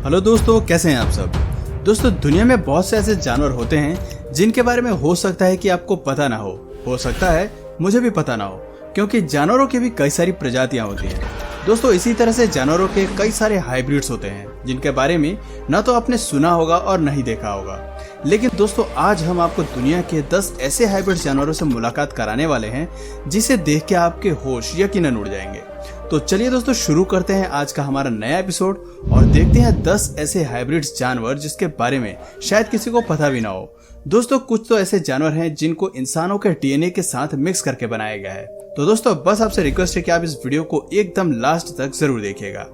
Hello दोस्तों, कैसे हैं आप सब। दोस्तों, दुनिया में बहुत से ऐसे जानवर होते हैं जिनके बारे में हो सकता है कि आपको पता ना हो सकता है मुझे भी पता ना हो, क्योंकि जानवरों की भी कई सारी प्रजातियां होती हैं। दोस्तों, इसी तरह से जानवरों के कई सारे हाइब्रिड्स होते हैं जिनके बारे में ना तो आपने सुना होगा और नहीं देखा होगा। लेकिन दोस्तों, आज हम आपको दुनिया के 10 ऐसे हाइब्रिड जानवरों से मुलाकात कराने वाले हैं जिसे देख के आपके होश यकीनन उड़ जाएंगे। तो चलिए दोस्तों, शुरू करते हैं आज का हमारा नया एपिसोड और देखते हैं 10 ऐसे हाइब्रिड जानवर जिसके बारे में शायद किसी को पता भी ना हो। दोस्तों, कुछ तो ऐसे जानवर हैं जिनको इंसानों के डीएनए के साथ मिक्स करके बनाया गया है। तो दोस्तों, बस आपसे रिक्वेस्ट है कि आप इस वीडियो को एकदम लास्ट तक जरूर देखिएगा।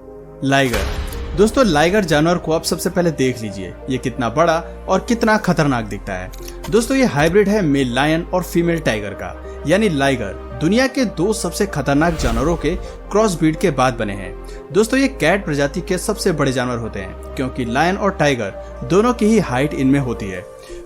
लाइगर। दोस्तों, लाइगर जानवर को आप सबसे पहले देख लीजिए, ये कितना बड़ा और कितना खतरनाक दिखता है। दोस्तों, ये हाइब्रिड है मेल लायन और फीमेल टाइगर का, यानी लाइगर दुनिया के 2 सबसे खतरनाक जानवरों के क्रॉस ब्रीड के बाद बने हैं। दोस्तों, ये कैट प्रजाति के सबसे बड़े जानवर होते हैं क्योंकि लायन और टाइगर दोनों की ही हाइट इनमें होती है।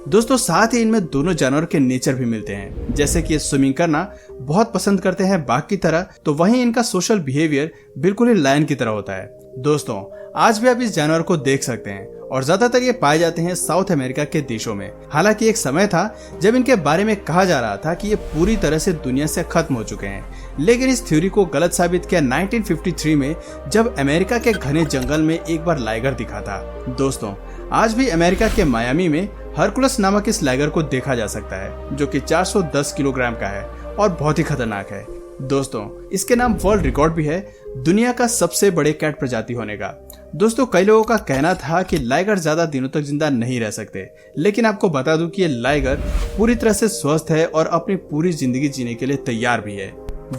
दोस्तों, साथ ही इनमें दोनों जानवर के नेचर भी मिलते हैं, जैसे कि ये स्विमिंग करना बहुत पसंद करते हैं बाघ की तरह, तो वहीं इनका सोशल बिहेवियर बिल्कुल ही लायन की तरह होता है। दोस्तों, आज भी आप इस जानवर को देख सकते हैं और ज्यादातर ये पाए जाते हैं साउथ अमेरिका के देशों में। हालांकि एक समय था जब इनके बारे में कहा जा रहा था कि ये पूरी तरह से दुनिया से खत्म हो चुके हैं, लेकिन इस थ्योरी को गलत साबित किया 1953 में, जब अमेरिका के घने जंगल में एक बार लाइगर दिखा था। दोस्तों, आज भी अमेरिका के मायामी में हरकुलस नामक इस लाइगर को देखा जा सकता है, जो कि 410 किलोग्राम का है और बहुत ही खतरनाक है। दोस्तों, इसके नाम वर्ल्ड रिकॉर्ड भी है दुनिया का सबसे बड़े कैट प्रजाति होने का। दोस्तों, कई लोगों का कहना था कि लाइगर ज्यादा दिनों तक जिंदा नहीं रह सकते, लेकिन आपको बता दूं कि ये लाइगर पूरी तरह से स्वस्थ है और अपनी पूरी जिंदगी जीने के लिए तैयार भी है।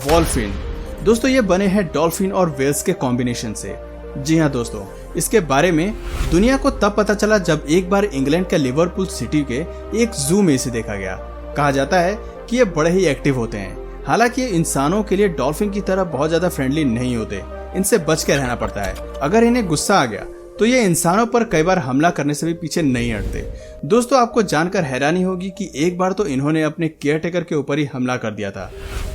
वॉल्फिन। दोस्तों, ये बने हैं डॉल्फिन और वेल्स के कॉम्बिनेशन से। जी हाँ दोस्तों, इसके बारे में दुनिया को तब पता चला जब एक बार इंग्लैंड के लिवरपूल सिटी के एक जू में इसे देखा गया। कहा जाता है कि ये बड़े ही एक्टिव होते हैं। हालांकि ये इंसानों के लिए डॉल्फिन की तरह बहुत ज्यादा फ्रेंडली नहीं होते, इनसे बच के रहना पड़ता है। अगर इन्हें गुस्सा आ गया तो ये इंसानों पर कई बार हमला करने से भी पीछे नहीं हटते। दोस्तों, आपको जानकर हैरानी होगी कि एक बार तो इन्होंने अपने केयरटेकर के ऊपर ही हमला कर दिया था।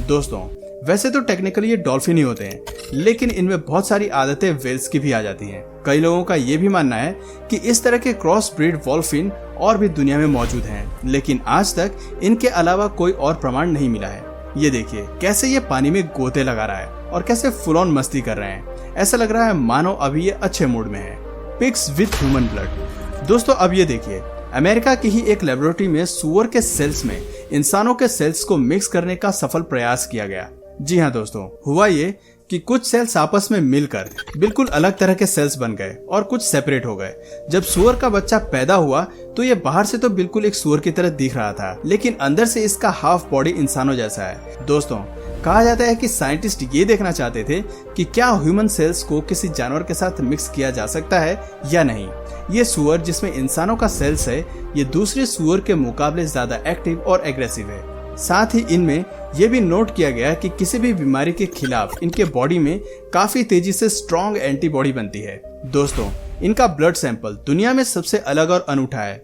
दोस्तों, वैसे तो टेक्निकली ये डॉल्फिन ही होते हैं, लेकिन इनमें बहुत सारी आदतें वेल्स की भी आ जाती हैं। कई लोगों का ये भी मानना है कि इस तरह के क्रॉस ब्रीड वॉल्फिन और भी दुनिया में मौजूद हैं, लेकिन आज तक इनके अलावा कोई और प्रमाण नहीं मिला है। ये देखिए कैसे ये पानी में गोते लगा रहा है और कैसे फुल ऑन मस्ती कर रहे हैं। ऐसा लग रहा है मानो अभी ये अच्छे मूड में है। Pigs with human blood. दोस्तों, अब ये देखिए, अमेरिका की ही एक लेबोरेटरी में सुअर के सेल्स में इंसानों के सेल्स को मिक्स करने का सफल प्रयास किया गया। जी हाँ दोस्तों, हुआ ये कि कुछ सेल्स आपस में मिलकर बिल्कुल अलग तरह के सेल्स बन गए और कुछ सेपरेट हो गए। जब सुअर का बच्चा पैदा हुआ तो ये बाहर से तो बिल्कुल एक सुअर की तरह दिख रहा था, लेकिन अंदर से इसका हाफ बॉडी इंसानों जैसा है। दोस्तों, कहा जाता है कि साइंटिस्ट ये देखना चाहते थे कि क्या ह्यूमन सेल्स को किसी जानवर के साथ मिक्स किया जा सकता है या नहीं। ये सुअर जिसमें इंसानों का सेल्स है, ये दूसरे सुअर के मुकाबले ज्यादा एक्टिव और एग्रेसिव है। साथ ही इनमें यह भी नोट किया गया कि किसी भी बीमारी के खिलाफ इनके बॉडी में काफी तेजी से स्ट्रॉन्ग एंटीबॉडी बनती है। दोस्तों, इनका ब्लड सैंपल दुनिया में सबसे अलग और अनूठा है।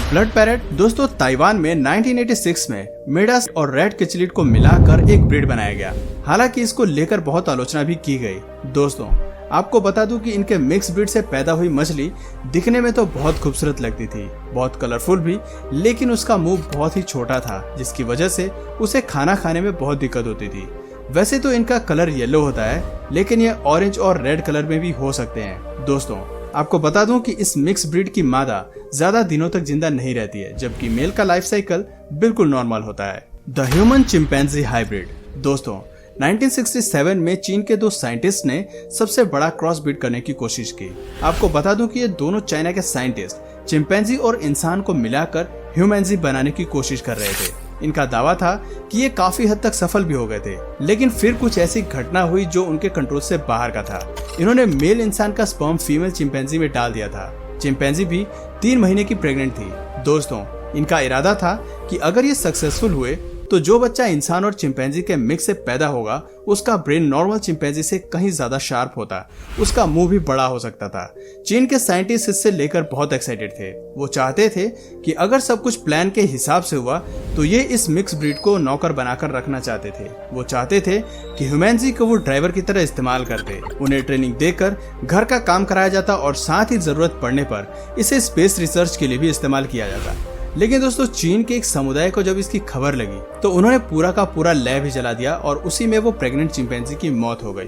Blood parrot. दोस्तों, ताइवान में 1986 में मेडास और रेड किचलिट को मिलाकर एक ब्रीड बनाया गया। हालांकि इसको लेकर बहुत आलोचना भी की गई। दोस्तों, आपको बता दूं कि इनके मिक्स ब्रीड से पैदा हुई मछली दिखने में तो बहुत खूबसूरत लगती थी, बहुत कलरफुल भी, लेकिन उसका मुंह बहुत ही छोटा था, जिसकी वजह से उसे खाना खाने में बहुत दिक्कत होती थी। वैसे तो इनका कलर येलो होता है, लेकिन ये ऑरेंज और रेड कलर में भी हो सकते हैं। दोस्तों, आपको बता दूं कि इस मिक्स ब्रीड की मादा ज्यादा दिनों तक जिंदा नहीं रहती है, जबकि मेल का लाइफ साइकिल बिल्कुल नॉर्मल होता है। The human chimpanzee hybrid. दोस्तों, 1967 में चीन के 2 साइंटिस्ट ने सबसे बड़ा क्रॉस ब्रीड करने की कोशिश की। आपको बता दूं कि ये दोनों चाइना के साइंटिस्ट चिंपैंजी और इंसान को मिलाकर ह्यूमैंजी बनाने की कोशिश कर रहे थे। इनका दावा था कि ये काफी हद तक सफल भी हो गए थे, लेकिन फिर कुछ ऐसी घटना हुई जो उनके कंट्रोल से बाहर का था। इन्होंने मेल इंसान का स्पर्म फीमेल चिंपैंजी में डाल दिया था। चिंपैंजी भी 3 महीने की प्रेग्नेंट थी। दोस्तों, इनका इरादा था कि अगर ये सक्सेसफुल हुए तो जो बच्चा इंसान और चिंपैंजी के मिक्स से पैदा होगा उसका ब्रेन नॉर्मल चिंपैंजी से कहीं ज्यादा शार्प होता, उसका मुंह भी बड़ा हो सकता था। चीन के साइंटिस्ट इससे लेकर बहुत एक्साइटेड थे। वो चाहते थे कि अगर सब कुछ प्लान के हिसाब से हुआ तो ये इस मिक्स ब्रीड को नौकर बनाकर रखना चाहते थे। वो चाहते थे कि ह्यूमैंजी को वो ड्राइवर की तरह इस्तेमाल करते, उन्हें ट्रेनिंग देकर घर का काम कराया जाता और साथ ही जरूरत पड़ने पर इसे स्पेस रिसर्च के लिए भी इस्तेमाल किया जाता। लेकिन दोस्तों चीन के एक समुदाय को जब इसकी खबर लगी तो उन्होंने पूरा का पूरा लैब ही जला दिया और उसी में वो प्रेग्नेंट चिंपैंजी की मौत हो गई।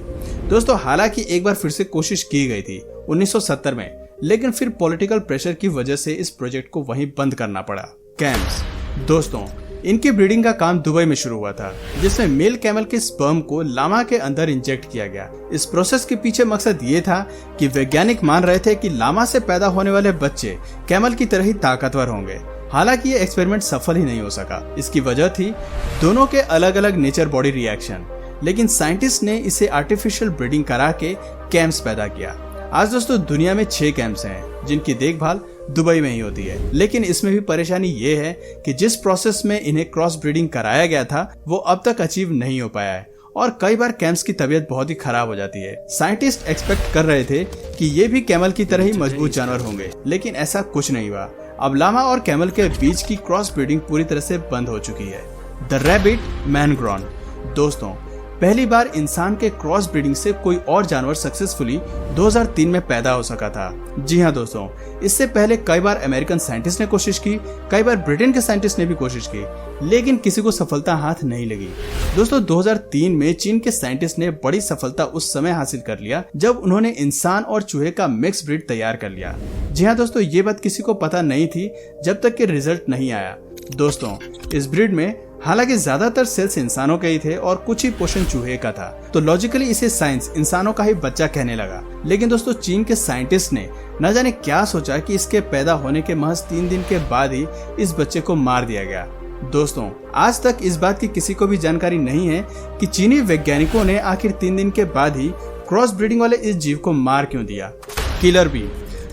दोस्तों हालांकि एक बार फिर से कोशिश की गई थी 1970 में, लेकिन फिर पॉलिटिकल प्रेशर की वजह से इस प्रोजेक्ट को वहीं बंद करना पड़ा। कैम्स दोस्तों इनकी ब्रीडिंग का काम दुबई में शुरू हुआ था, जिसमें मेल कैमल के स्पर्म को लामा के अंदर इंजेक्ट किया गया। इस प्रोसेस के पीछे मकसद ये था कि वैज्ञानिक मान रहे थे कि लामा से पैदा होने वाले बच्चे कैमल की तरह ही ताकतवर होंगे। हालांकि ये एक्सपेरिमेंट सफल ही नहीं हो सका। इसकी वजह थी दोनों के अलग अलग नेचर बॉडी रिएक्शन, लेकिन साइंटिस्ट ने इसे आर्टिफिशियल ब्रीडिंग करा के कैम्प्स पैदा किया। आज दोस्तों दुनिया में 6 कैम्प्स हैं जिनकी देखभाल दुबई में ही होती है। लेकिन इसमें भी परेशानी ये है कि जिस प्रोसेस में इन्हें क्रॉस ब्रीडिंग कराया गया था वो अब तक अचीव नहीं हो पाया है और कई बार कैम्प्स की तबीयत बहुत ही खराब हो जाती है। साइंटिस्ट एक्सपेक्ट कर रहे थे कि ये भी कैमल की तरह ही मजबूत जानवर होंगे, लेकिन ऐसा कुछ नहीं हुआ। अब लामा और कैमल के बीच की क्रॉस ब्रीडिंग पूरी तरह से बंद हो चुकी है। द रैबिट मैनग्रॉन दोस्तों पहली बार इंसान के क्रॉस ब्रीडिंग से कोई और जानवर सक्सेसफुली 2003 में पैदा हो सका था। जी हाँ दोस्तों, इससे पहले कई बार अमेरिकन साइंटिस्ट ने कोशिश की, कई बार ब्रिटेन के साइंटिस्ट ने भी कोशिश की, लेकिन किसी को सफलता हाथ नहीं लगी। दोस्तों 2003 में चीन के साइंटिस्ट ने बड़ी सफलता उस समय हासिल कर लिया जब उन्होंने इंसान और चूहे का मिक्स ब्रीड तैयार कर लिया। जी हाँ दोस्तों, ये बात किसी को पता नहीं थी जब तक कि रिजल्ट नहीं आया। दोस्तों इस ब्रीड में हालांकि ज्यादातर सेल्स इंसानों के ही थे और कुछ ही पोर्शन चूहे का था, तो लॉजिकली इसे साइंस इंसानों का ही बच्चा कहने लगा। लेकिन दोस्तों चीन के साइंटिस्ट ने न जाने क्या सोचा कि इसके पैदा होने के महज 3 दिन के बाद ही इस बच्चे को मार दिया गया। दोस्तों आज तक इस बात की किसी को भी जानकारी नहीं है कि चीनी वैज्ञानिकों ने आखिर 3 दिन के बाद ही क्रॉस ब्रीडिंग वाले इस जीव को मार क्यों दिया। किलर बी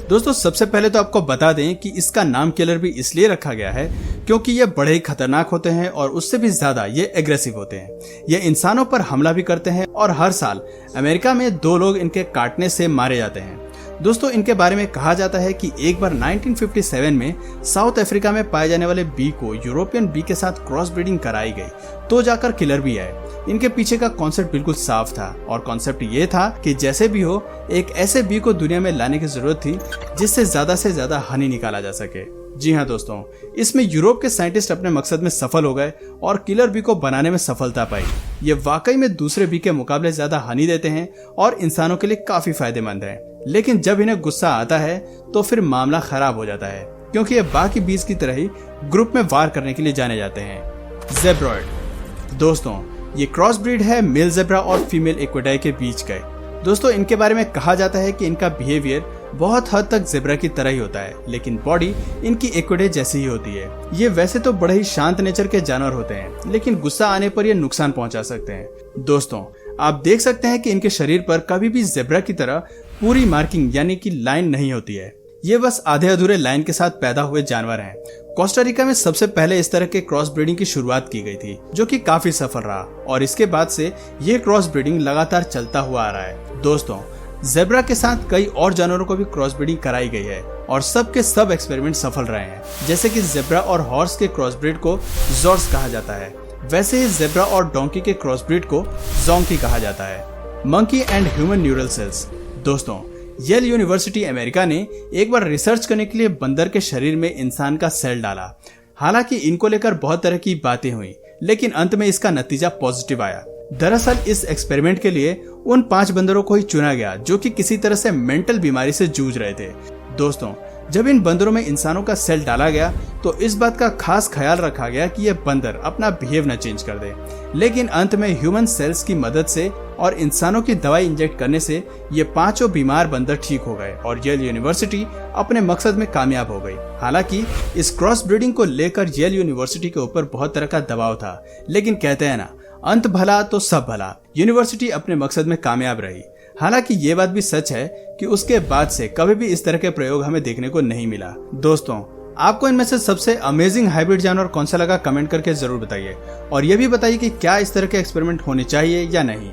दोस्तों सबसे पहले तो आपको बता दें कि इसका नाम किलर बी इसलिए रखा गया है क्योंकि ये बड़े ही खतरनाक होते हैं और उससे भी ज्यादा ये एग्रेसिव होते हैं। ये इंसानों पर हमला भी करते हैं और हर साल अमेरिका में 2 लोग इनके काटने से मारे जाते हैं। दोस्तों इनके बारे में कहा जाता है कि एक बार 1957 में साउथ अफ्रीका में पाए जाने वाले बी को यूरोपियन बी के साथ क्रॉस ब्रीडिंग कराई गई तो जाकर किलर बी आए। इनके पीछे का कॉन्सेप्ट बिल्कुल साफ था और कॉन्सेप्ट ये था कि जैसे भी हो एक ऐसे बी को दुनिया में लाने की जरूरत थी जिससे ज्यादा हनी निकाला जा सके। जी हाँ दोस्तों, इसमें यूरोप के साइंटिस्ट अपने मकसद में सफल हो गए और किलर बी को बनाने में सफलता पाई। ये वाकई में दूसरे बी के मुकाबले ज्यादा हनी देते हैं और इंसानों के लिए काफी फायदेमंद है। लेकिन जब इन्हें गुस्सा आता है तो फिर मामला खराब हो जाता है क्योंकि ये बाकी बीज की तरह ही ग्रुप में वार करने के लिए जाने जाते हैं। ज़ेब्रॉइड दोस्तों ये क्रॉस ब्रीड है मेल ज़ेब्रा और फीमेल एक्वेडाई के बीच का। दोस्तों इनके बारे में कहा जाता है कि इनका बिहेवियर बहुत हद तक ज़ेब्रा की तरह ही होता है, लेकिन बॉडी इनकी एक्वेडाई जैसी ही होती है। ये वैसे तो बड़े ही शांत नेचर के जानवर होते हैं, लेकिन गुस्सा आने पर ये नुकसान पहुंचा सकते हैं। दोस्तों आप देख सकते हैं कि इनके शरीर पर कभी भी ज़ेब्रा की तरह पूरी मार्किंग यानी कि लाइन नहीं होती है। ये बस आधे अधूरे लाइन के साथ पैदा हुए जानवर हैं। कोस्टा रिका में सबसे पहले इस तरह के क्रॉस ब्रीडिंग की शुरुआत की गई थी जो कि काफी सफल रहा और इसके बाद से ये क्रॉस ब्रीडिंग लगातार चलता हुआ आ रहा है। दोस्तों ज़ेब्रा के साथ कई और जानवरों को भी क्रॉस ब्रीडिंग कराई गई है और सब के सब एक्सपेरिमेंट सफल रहे हैं। जैसे कि ज़ेब्रा और हॉर्स के क्रॉस ब्रीड को जॉर्स कहा जाता है, वैसे ही ज़ेब्रा और डोंकी के क्रॉस ब्रीड को जोंकी कहा जाता है। Monkey and human neural sales दोस्तों येल यूनिवर्सिटी अमेरिका ने एक बार रिसर्च करने के लिए बंदर के शरीर में इंसान का सेल डाला। हालांकि इनको लेकर बहुत तरह की बातें हुई, लेकिन अंत में इसका नतीजा पॉजिटिव आया। दरअसल इस एक्सपेरिमेंट के लिए उन 5 बंदरों को ही चुना गया जो कि किसी तरह से मेंटल बीमारी से जूझ रहे थे। दोस्तों जब इन बंदरों में इंसानों का सेल डाला गया तो इस बात का खास ख्याल रखा गया कि ये बंदर अपना बिहेव न चेंज कर दे, लेकिन अंत में ह्यूमन सेल्स की मदद से और इंसानों की दवाई इंजेक्ट करने से ये 5 बीमार बंदर ठीक हो गए और येल यूनिवर्सिटी अपने मकसद में कामयाब हो गई। हालांकि इस क्रॉस ब्रीडिंग को लेकर येल यूनिवर्सिटी के ऊपर बहुत तरह का दबाव था, लेकिन कहते हैं ना अंत भला तो सब भला, यूनिवर्सिटी अपने मकसद में कामयाब रही। हालांकि ये बात भी सच है कि उसके बाद से कभी भी इस तरह के प्रयोग हमें देखने को नहीं मिला। दोस्तों आपको इनमें से सबसे अमेजिंग हाइब्रिड जानवर कौन सा लगा कमेंट करके जरूर बताइए, और ये भी बताइए कि क्या इस तरह के एक्सपेरिमेंट होने चाहिए या नहीं।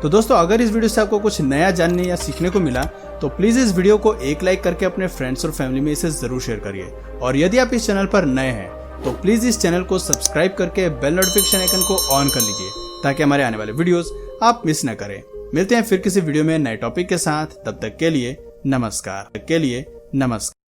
तो दोस्तों, अगर इस वीडियो से आपको कुछ नया जानने या सीखने को मिला तो प्लीज इस वीडियो को एक लाइक करके अपने फ्रेंड्स और फैमिली में इसे जरूर शेयर करिए। और यदि आप इस चैनल पर नए हैं तो प्लीज इस चैनल को सब्सक्राइब करके बेल नोटिफिकेशन आइकन को ऑन कर लीजिए, ताकि हमारे आने वाले वीडियोस आप मिस न करें। मिलते हैं फिर किसी वीडियो में नए टॉपिक के साथ, तब तक के लिए नमस्कार।